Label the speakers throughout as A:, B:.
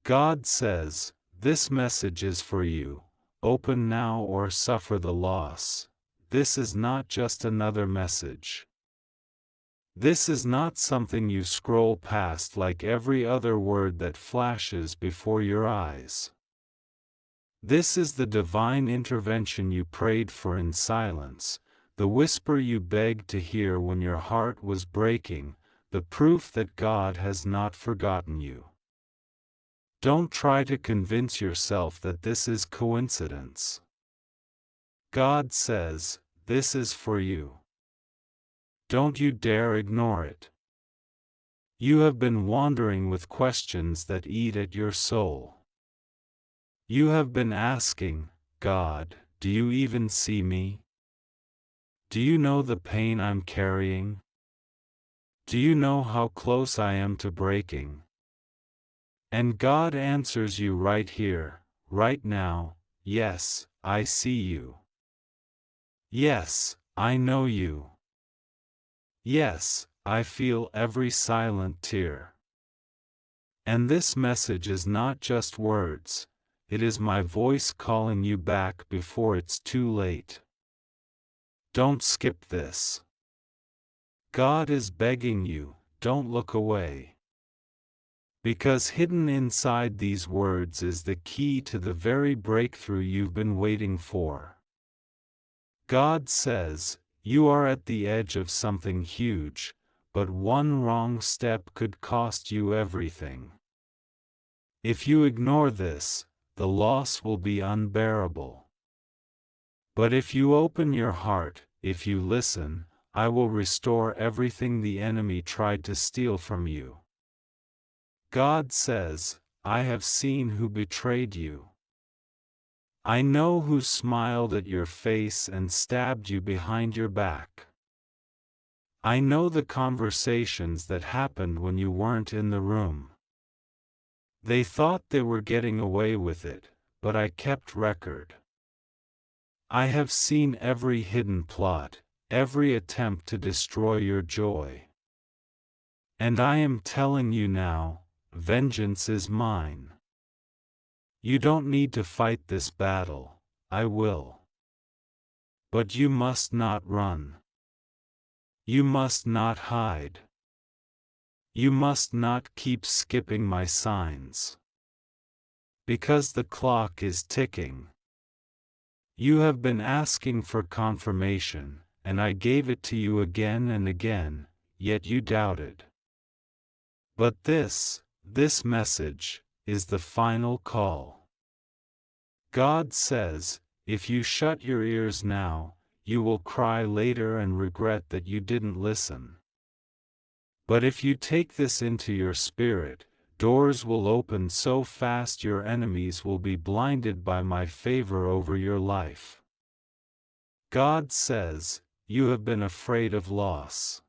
A: God says, this message is for you. Open now or suffer the loss. This is not just another message. This is not something you scroll past like every other word that flashes before your eyes. This is the divine intervention you prayed for in silence, the whisper you begged to hear when your heart was breaking, the proof that God has not forgotten you. Don't try to convince yourself that this is coincidence. God says, this is for you. Don't you dare ignore it. You have been wandering with questions that eat at your soul. You have been asking, God, do you even see me? Do you know the pain I'm carrying? Do you know how close I am to breaking? And God answers you right here, right now, yes, I see you. Yes, I know you. Yes, I feel every silent tear. And this message is not just words, it is my voice calling you back before it's too late. Don't skip this. God is begging you, don't look away. Because hidden inside these words is the key to the very breakthrough you've been waiting for. God says, you are at the edge of something huge, but one wrong step could cost you everything. If you ignore this, the loss will be unbearable. But if you open your heart, if you listen, I will restore everything the enemy tried to steal from you. God says, I have seen who betrayed you. I know who smiled at your face and stabbed you behind your back. I know the conversations that happened when you weren't in the room. They thought they were getting away with it, but I kept record. I have seen every hidden plot, every attempt to destroy your joy. And I am telling you now, vengeance is mine. You don't need to fight this battle, I will. But you must not run. You must not hide. You must not keep skipping my signs. Because the clock is ticking. You have been asking for confirmation, and I gave it to you again and again, yet you doubted. But this message, is the final call. God says, if you shut your ears now, you will cry later and regret that you didn't listen. But if you take this into your spirit, doors will open so fast your enemies will be blinded by my favor over your life. God says, you have been afraid of loss.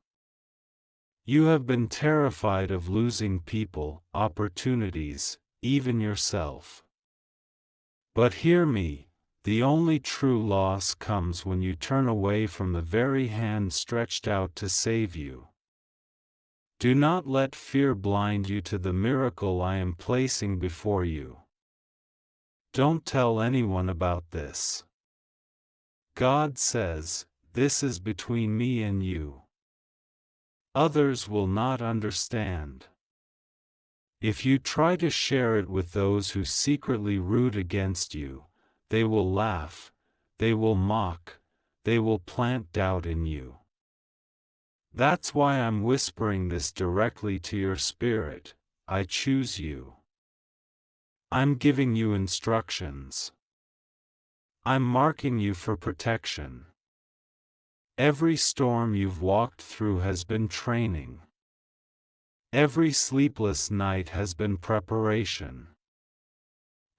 A: You have been terrified of losing people, opportunities, even yourself. But hear me, the only true loss comes when you turn away from the very hand stretched out to save you. Do not let fear blind you to the miracle I am placing before you. Don't tell anyone about this. God says, this is between me and you. Others will not understand. If you try to share it with those who secretly root against you, they will laugh, they will mock, they will plant doubt in you. That's why I'm whispering this directly to your spirit. I choose you. I'm giving you instructions. I'm marking you for protection. Every storm you've walked through has been training. Every sleepless night has been preparation.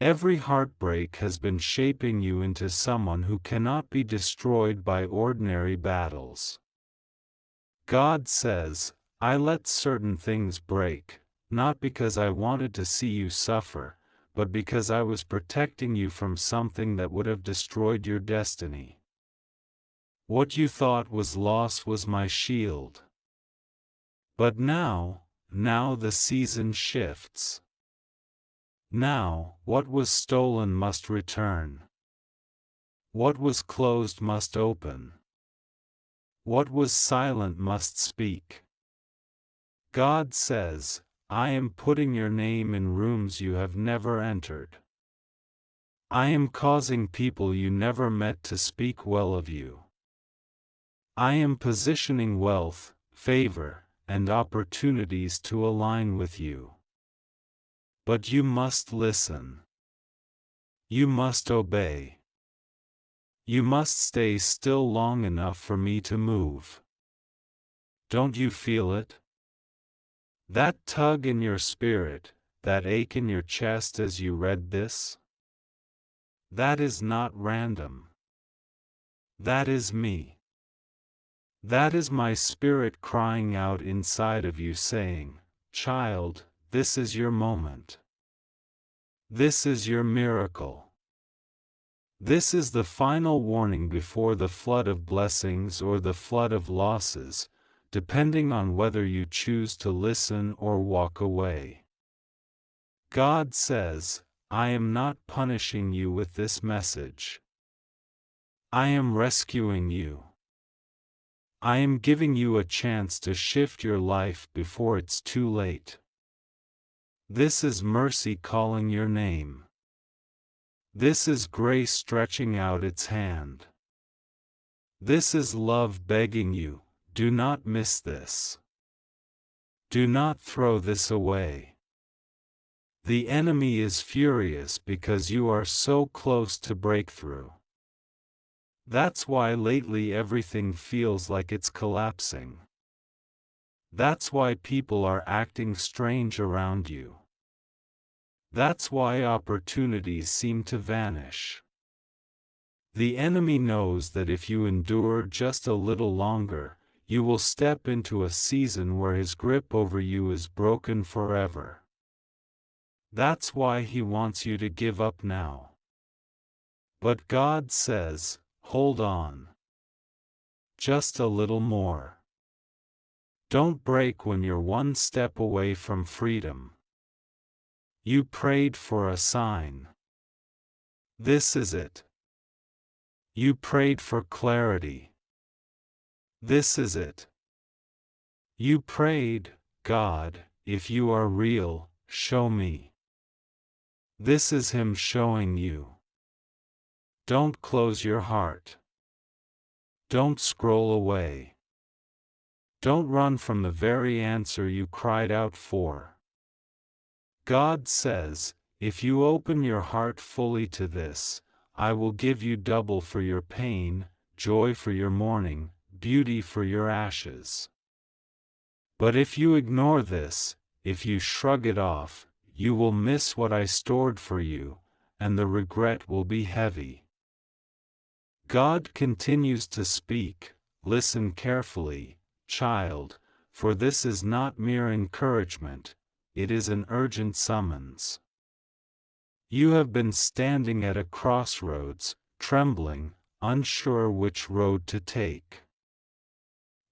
A: Every heartbreak has been shaping you into someone who cannot be destroyed by ordinary battles. God says, I let certain things break, not because I wanted to see you suffer, but because I was protecting you from something that would have destroyed your destiny. What you thought was loss was my shield. But now the season shifts. Now, what was stolen must return. What was closed must open. What was silent must speak. God says, I am putting your name in rooms you have never entered. I am causing people you never met to speak well of you. I am positioning wealth, favor, and opportunities to align with you. But you must listen. You must obey. You must stay still long enough for me to move. Don't you feel it? That tug in your spirit, that ache in your chest as you read this? That is not random. That is me. That is my spirit crying out inside of you saying, child, this is your moment. This is your miracle. This is the final warning before the flood of blessings or the flood of losses, depending on whether you choose to listen or walk away. God says, I am not punishing you with this message. I am rescuing you. I am giving you a chance to shift your life before it's too late. This is mercy calling your name. This is grace stretching out its hand. This is love begging you, do not miss this. Do not throw this away. The enemy is furious because you are so close to breakthrough. That's why lately everything feels like it's collapsing. That's why people are acting strange around you. That's why opportunities seem to vanish. The enemy knows that if you endure just a little longer, you will step into a season where his grip over you is broken forever. That's why he wants you to give up now. But God says, hold on. Just a little more. Don't break when you're one step away from freedom. You prayed for a sign. This is it. You prayed for clarity. This is it. You prayed, God, if you are real, show me. This is Him showing you. Don't close your heart. Don't scroll away. Don't run from the very answer you cried out for. God says, if you open your heart fully to this, I will give you double for your pain, joy for your mourning, beauty for your ashes. But if you ignore this, if you shrug it off, you will miss what I stored for you, and the regret will be heavy. God continues to speak, listen carefully, child, for this is not mere encouragement, it is an urgent summons. You have been standing at a crossroads, trembling, unsure which road to take.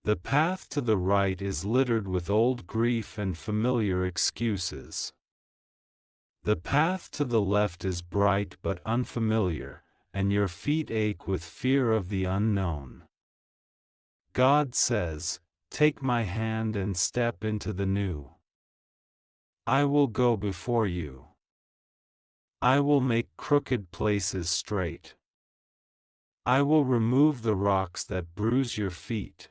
A: The path to the right is littered with old grief and familiar excuses. The path to the left is bright but unfamiliar, and your feet ache with fear of the unknown. God says, take my hand and step into the new. I will go before you. I will make crooked places straight. I will remove the rocks that bruise your feet.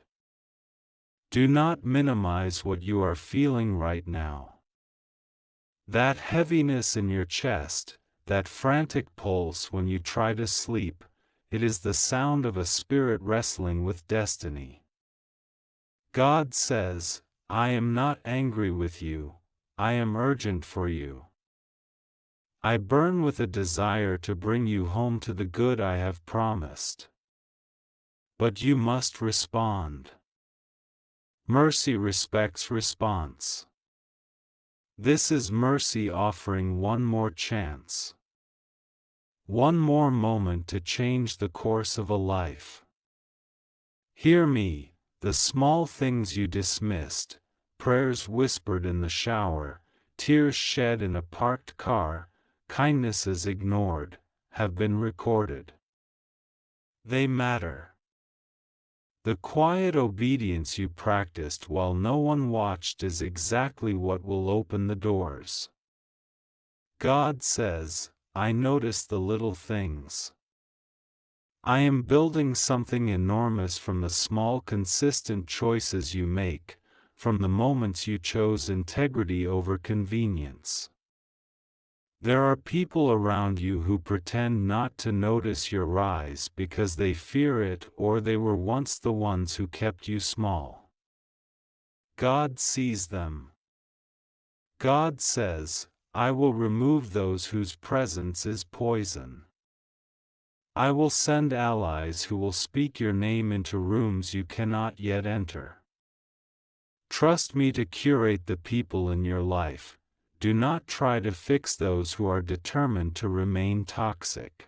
A: Do not minimize what you are feeling right now. That heaviness in your chest, that frantic pulse when you try to sleep, it is the sound of a spirit wrestling with destiny. God says, I am not angry with you, I am urgent for you. I burn with a desire to bring you home to the good I have promised. But you must respond. Mercy respects response. This is mercy offering one more chance. One more moment to change the course of a life. Hear me, the small things you dismissed, prayers whispered in the shower, tears shed in a parked car, kindnesses ignored, have been recorded. They matter. The quiet obedience you practiced while no one watched is exactly what will open the doors. God says, I notice the little things. I am building something enormous from the small consistent choices you make, from the moments you chose integrity over convenience. There are people around you who pretend not to notice your rise because they fear it or they were once the ones who kept you small. God sees them. God says, I will remove those whose presence is poison. I will send allies who will speak your name into rooms you cannot yet enter. Trust me to curate the people in your life. Do not try to fix those who are determined to remain toxic.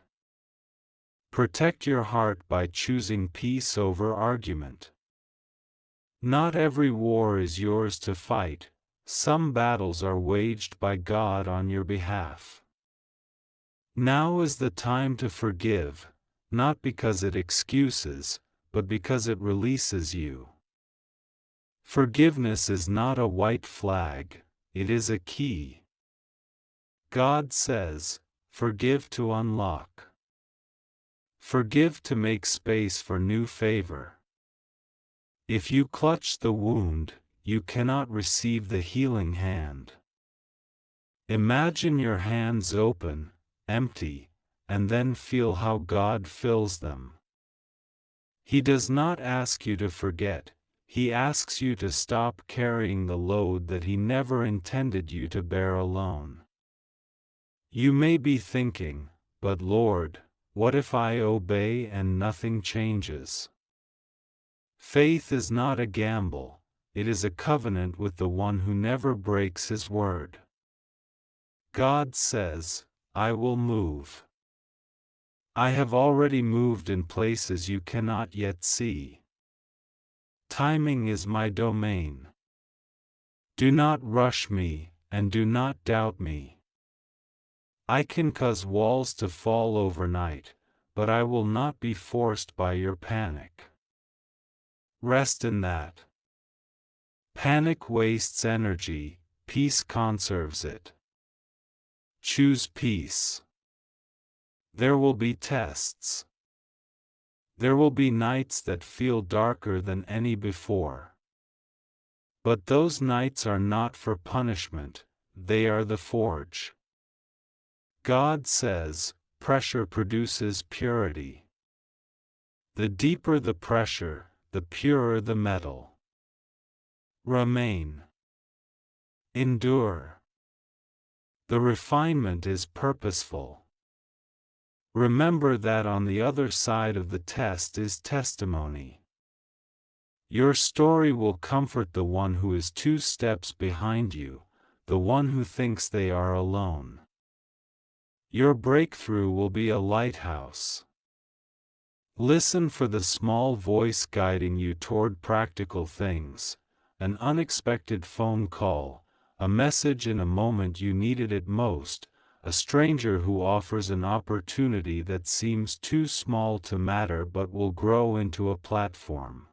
A: Protect your heart by choosing peace over argument. Not every war is yours to fight. Some battles are waged by God on your behalf. Now is the time to forgive, not because it excuses, but because it releases you. Forgiveness is not a white flag, it is a key. God says, forgive to unlock. Forgive to make space for new favor. If you clutch the wound, you cannot receive the healing hand. Imagine your hands open, empty, and then feel how God fills them. He does not ask you to forget, He asks you to stop carrying the load that He never intended you to bear alone. You may be thinking, but Lord, what if I obey and nothing changes? Faith is not a gamble, it is a covenant with the one who never breaks His word. God says, I will move. I have already moved in places you cannot yet see. Timing is my domain. Do not rush me, and do not doubt me. I can cause walls to fall overnight, but I will not be forced by your panic. Rest in that. Panic wastes energy, peace conserves it. Choose peace. There will be tests. There will be nights that feel darker than any before. But those nights are not for punishment, they are the forge. God says, pressure produces purity. The deeper the pressure, the purer the metal. Remain. Endure. The refinement is purposeful. Remember that on the other side of the test is testimony. Your story will comfort the one who is 2 steps behind you, the one who thinks they are alone. Your breakthrough will be a lighthouse. Listen for the small voice guiding you toward practical things, an unexpected phone call, a message in a moment you needed it most, a stranger who offers an opportunity that seems too small to matter but will grow into a platform.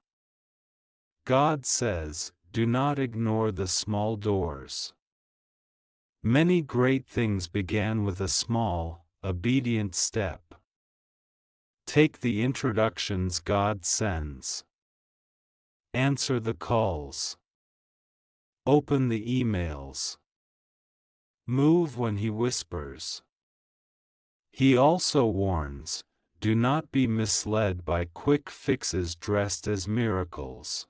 A: God says, do not ignore the small doors. Many great things began with a small, obedient step. Take the introductions God sends. Answer the calls. Open the emails. Move when He whispers. He also warns, do not be misled by quick fixes dressed as miracles.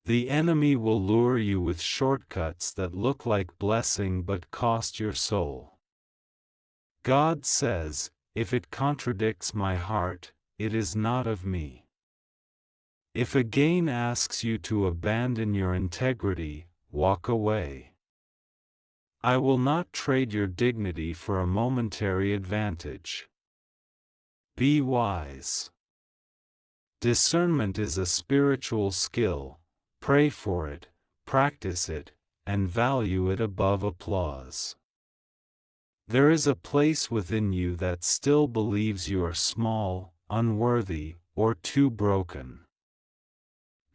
A: The enemy will lure you with shortcuts that look like blessing but cost your soul. God says, if it contradicts my heart, it is not of me. If a gain asks you to abandon your integrity, walk away. I will not trade your dignity for a momentary advantage. Be wise. Discernment is a spiritual skill. Pray for it, practice it, and value it above applause. There is a place within you that still believes you are small, unworthy, or too broken.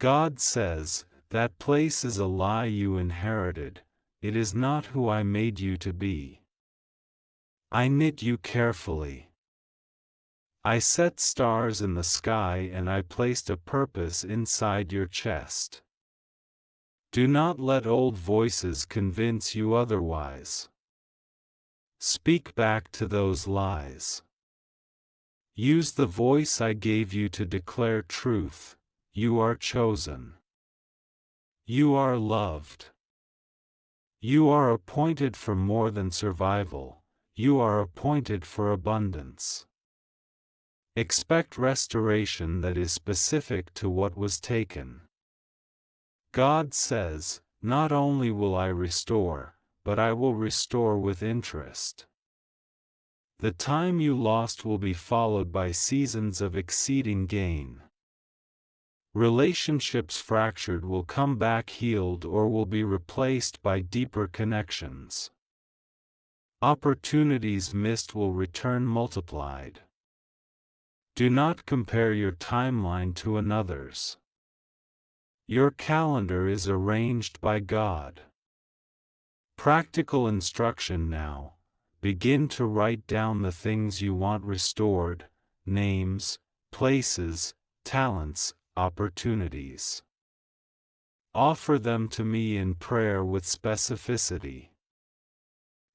A: God says, that place is a lie you inherited. It is not who I made you to be. I knit you carefully. I set stars in the sky and I placed a purpose inside your chest. Do not let old voices convince you otherwise. Speak back to those lies. Use the voice I gave you to declare truth. You are chosen. You are loved. You are appointed for more than survival. You are appointed for abundance. Expect restoration that is specific to what was taken. God says, not only will I restore, but I will restore with interest. The time you lost will be followed by seasons of exceeding gain. Relationships fractured will come back healed or will be replaced by deeper connections. Opportunities missed will return multiplied. Do not compare your timeline to another's. Your calendar is arranged by God. Practical instruction now. Begin to write down the things you want restored: names, places, talents, opportunities. Offer them to me in prayer with specificity.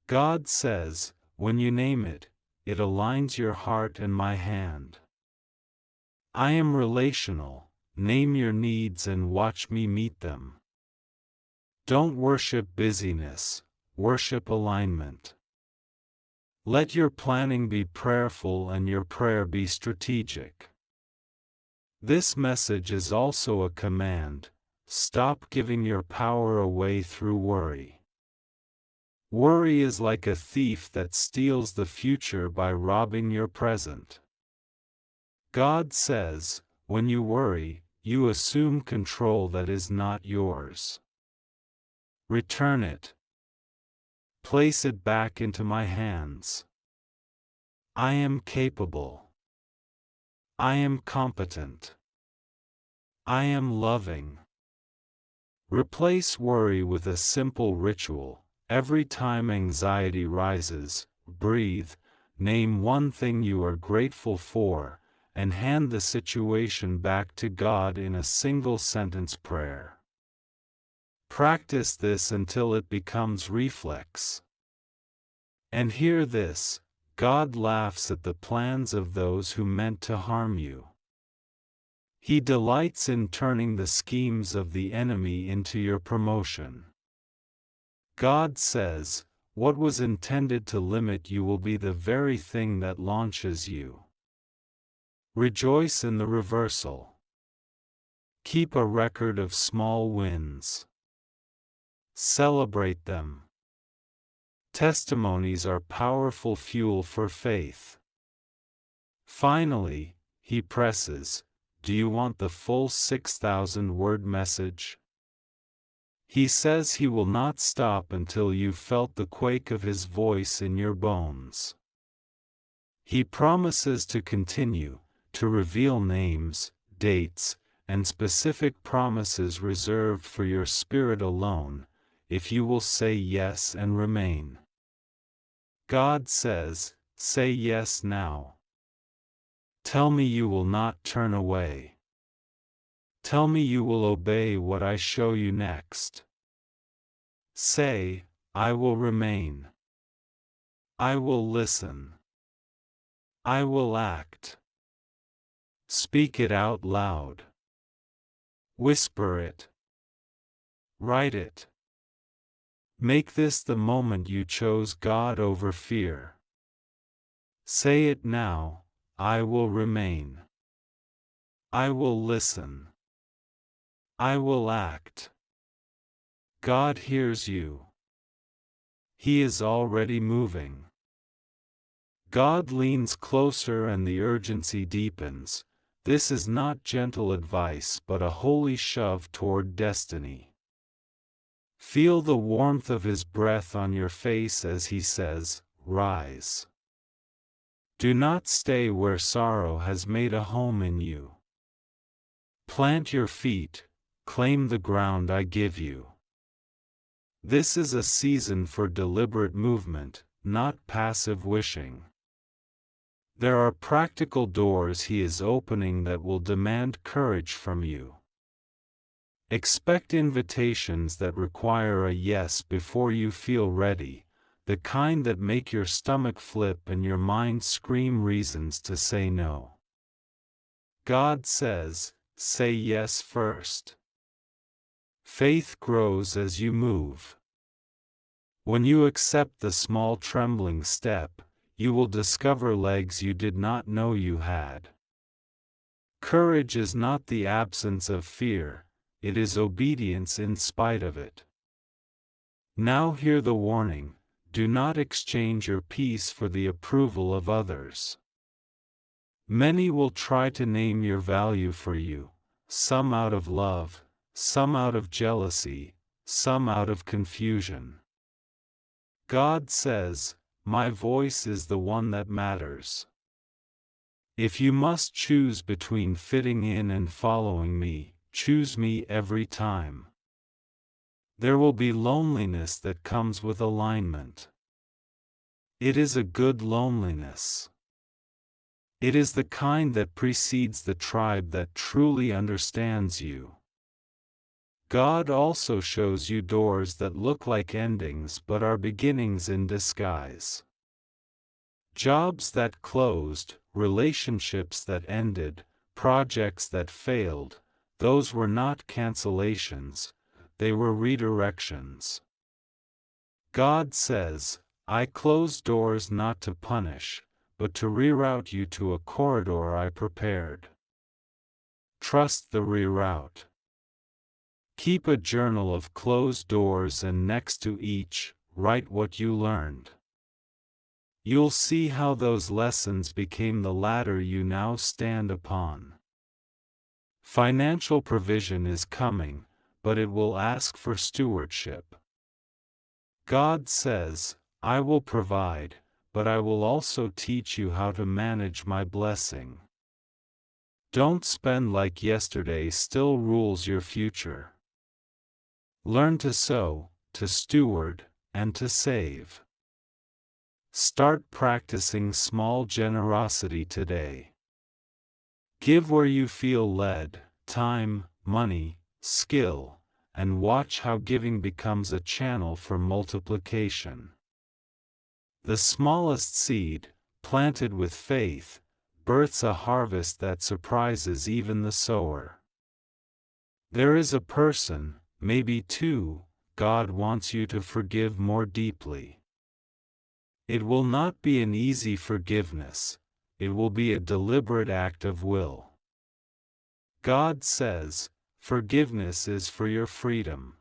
A: God says, when you name it, it aligns your heart and my hand. I am relational. Name your needs and watch me meet them. Don't worship busyness, worship alignment. Let your planning be prayerful and your prayer be strategic. This message is also a command: stop giving your power away through worry. Worry is like a thief that steals the future by robbing your present. God says, when you worry, you assume control that is not yours. Return it. Place it back into my hands. I am capable. I am competent. I am loving. Replace worry with a simple ritual. Every time anxiety rises, breathe, name one thing you are grateful for, and hand the situation back to God in a single sentence prayer. Practice this until it becomes reflex. And hear this: God laughs at the plans of those who meant to harm you. He delights in turning the schemes of the enemy into your promotion. God says, what was intended to limit you will be the very thing that launches you. Rejoice in the reversal. Keep a record of small wins. Celebrate them. Testimonies are powerful fuel for faith. Finally, he presses, do you want the full 6,000-word message? He says he will not stop until you felt the quake of his voice in your bones. He promises to continue, to reveal names, dates, and specific promises reserved for your spirit alone, if you will say yes and remain. God says, say yes now. Tell me you will not turn away. Tell me you will obey what I show you next. Say, I will remain. I will listen. I will act. Speak it out loud. Whisper it. Write it. Make this the moment you chose God over fear. Say it now, I will remain. I will listen. I will act. God hears you. He is already moving. God leans closer and the urgency deepens. This is not gentle advice but a holy shove toward destiny. Feel the warmth of his breath on your face as he says, rise. Do not stay where sorrow has made a home in you. Plant your feet, claim the ground I give you. This is a season for deliberate movement, not passive wishing. There are practical doors He is opening that will demand courage from you. Expect invitations that require a yes before you feel ready, the kind that make your stomach flip and your mind scream reasons to say no. God says, say yes first. Faith grows as you move. When you accept the small trembling step, you will discover legs you did not know you had. Courage is not the absence of fear, it is obedience in spite of it. Now hear the warning, do not exchange your peace for the approval of others. Many will try to name your value for you, some out of love, some out of jealousy, some out of confusion. God says, my voice is the one that matters. If you must choose between fitting in and following me, choose me every time. There will be loneliness that comes with alignment. It is a good loneliness. It is the kind that precedes the tribe that truly understands you. God also shows you doors that look like endings but are beginnings in disguise. Jobs that closed, relationships that ended, projects that failed, those were not cancellations, they were redirections. God says, I close doors not to punish, but to reroute you to a corridor I prepared. Trust the reroute. Keep a journal of closed doors and next to each, write what you learned. You'll see how those lessons became the ladder you now stand upon. Financial provision is coming, but it will ask for stewardship. God says, I will provide, but I will also teach you how to manage my blessing. Don't spend like yesterday still rules your future. Learn to sow, to steward, and to save. Start practicing small generosity today. Give where you feel led, time, money, skill, and watch how giving becomes a channel for multiplication. The smallest seed, planted with faith, births a harvest that surprises even the sower. There is a person, maybe two, God wants you to forgive more deeply. It will not be an easy forgiveness, it will be a deliberate act of will. God says, forgiveness is for your freedom.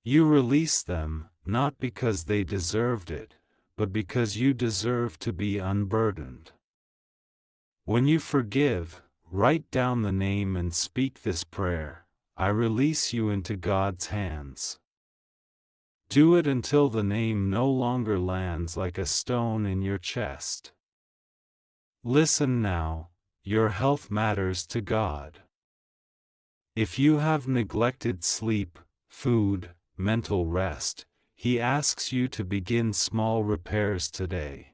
A: You release them, not because they deserved it, but because you deserve to be unburdened. When you forgive, write down the name and speak this prayer, I release you into God's hands. Do it until the name no longer lands like a stone in your chest. Listen now, your health matters to God. If you have neglected sleep, food, mental rest, He asks you to begin small repairs today.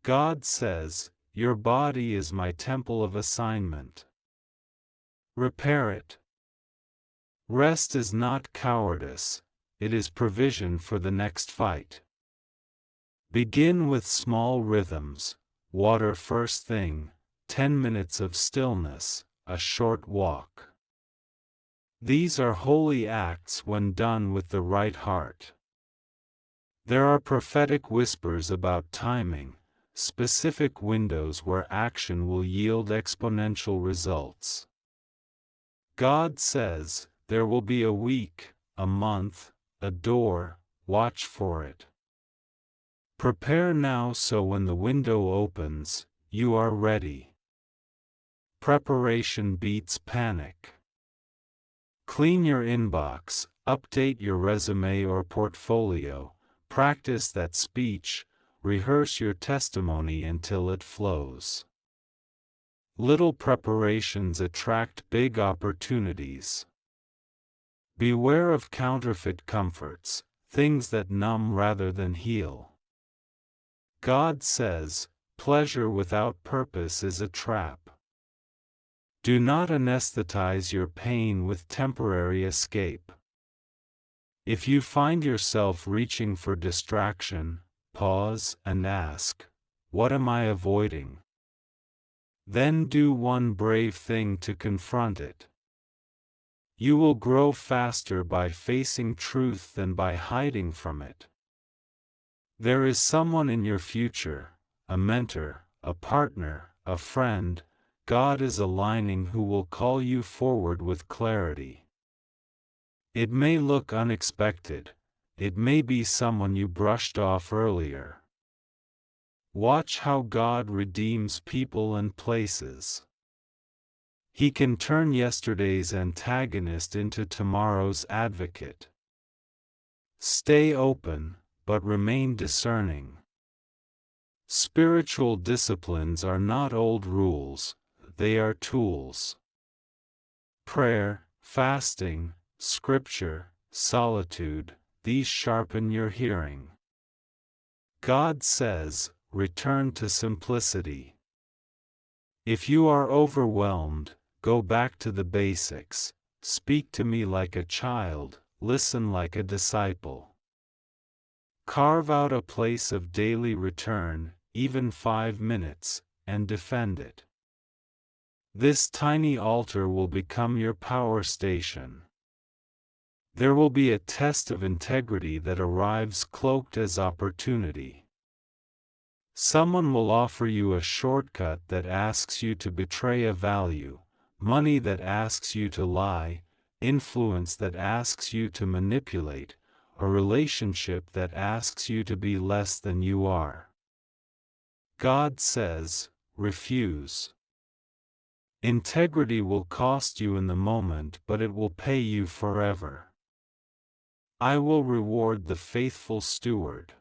A: God says, your body is my temple of assignment. Repair it. Rest is not cowardice, it is provision for the next fight. Begin with small rhythms, water first thing, 10 minutes of stillness, a short walk. These are holy acts when done with the right heart. There are prophetic whispers about timing, specific windows where action will yield exponential results. God says, there will be a week, a month, a door, watch for it. Prepare now so when the window opens, you are ready. Preparation beats panic. Clean your inbox, update your resume or portfolio, Practice that speech, rehearse your testimony until it flows. Little preparations attract big opportunities. Beware of counterfeit comforts, things that numb rather than heal. God says, pleasure without purpose is a trap. Do not anesthetize your pain with temporary escape. If you find yourself reaching for distraction, pause and ask, what am I avoiding? Then do one brave thing to confront it. You will grow faster by facing truth than by hiding from it. There is someone in your future, a mentor, a partner, a friend, God is aligning who will call you forward with clarity. It may look unexpected, it may be someone you brushed off earlier. Watch how God redeems people and places. He can turn yesterday's antagonist into tomorrow's advocate. Stay open, but remain discerning. Spiritual disciplines are not old rules, they are tools. Prayer, fasting, scripture, solitude, these sharpen your hearing. God says, return to simplicity. If you are overwhelmed, go back to the basics. Speak to me like a child, listen like a disciple. Carve out a place of daily return, even 5 minutes, and defend it. This tiny altar will become your power station. There will be a test of integrity that arrives cloaked as opportunity. Someone will offer you a shortcut that asks you to betray a value, money that asks you to lie, influence that asks you to manipulate, a relationship that asks you to be less than you are. God says, refuse. Integrity will cost you in the moment, but it will pay you forever. I will reward the faithful steward.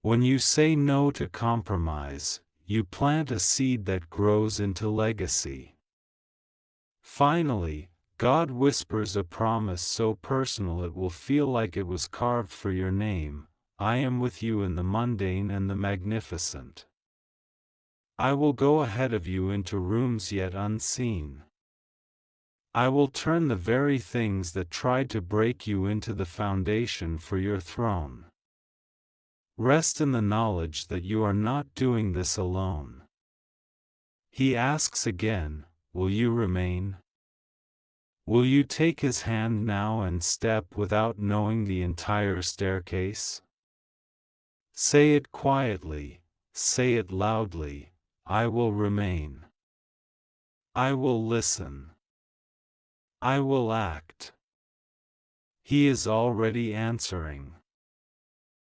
A: When you say no to compromise, you plant a seed that grows into legacy. Finally, God whispers a promise so personal it will feel like it was carved for your name. I am with you in the mundane and the magnificent. I will go ahead of you into rooms yet unseen. I will turn the very things that tried to break you into the foundation for your throne. Rest in the knowledge that you are not doing this alone. He asks again, will you remain? Will you take his hand now and step without knowing the entire staircase? Say it quietly, say it loudly, I will remain. I will listen. I will act. He is already answering.